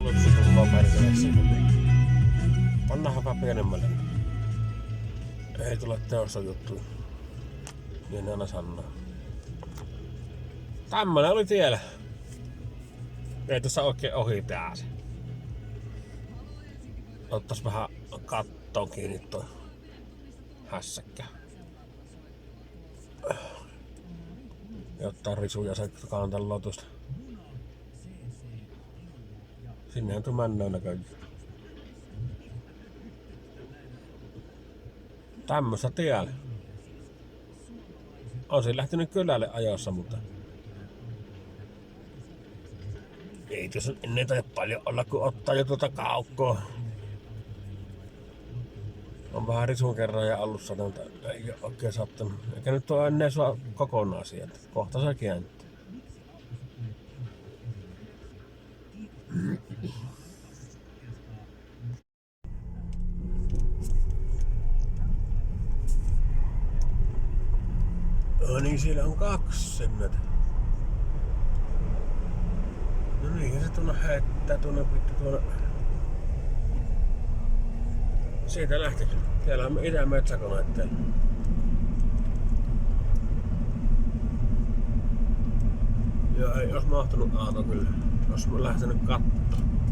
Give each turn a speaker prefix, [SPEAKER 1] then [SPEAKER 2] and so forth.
[SPEAKER 1] Lutsu tullaan perkeleeksi. Pannaanpa pienemmälle. Ei tule teostojuttuja. Niin aina sanoo. Tämmönen oli tiellä. Ei tuossa oikein ohi pääse. Ottais vähän kattoon kiinni toi hässäkkä. Ja ottaa risuja se kantelua tuosta. Sinnehän tuo männöön näköjään. Tämmössä tiellä. Oisin lähtenyt kylälle ajossa, mutta ei tuossa ennen tai paljon olla, kun ottaa jo tuota kaukkoa. On vähän risun kerran ja alussa, mutta ei ole oikein sattunut. Eikä nyt ole ennen sua kokonaan sieltä. Kohta se kääntyy. No niin, siellä on 2 sennätä. No niin, se tuonne heittää tuonne pitää tuonne. Siitä lähti. Siellä on idän metsäkoneet. Joo, ei ois mahtunut auto kyllä. Ois lähtenyt kattoon.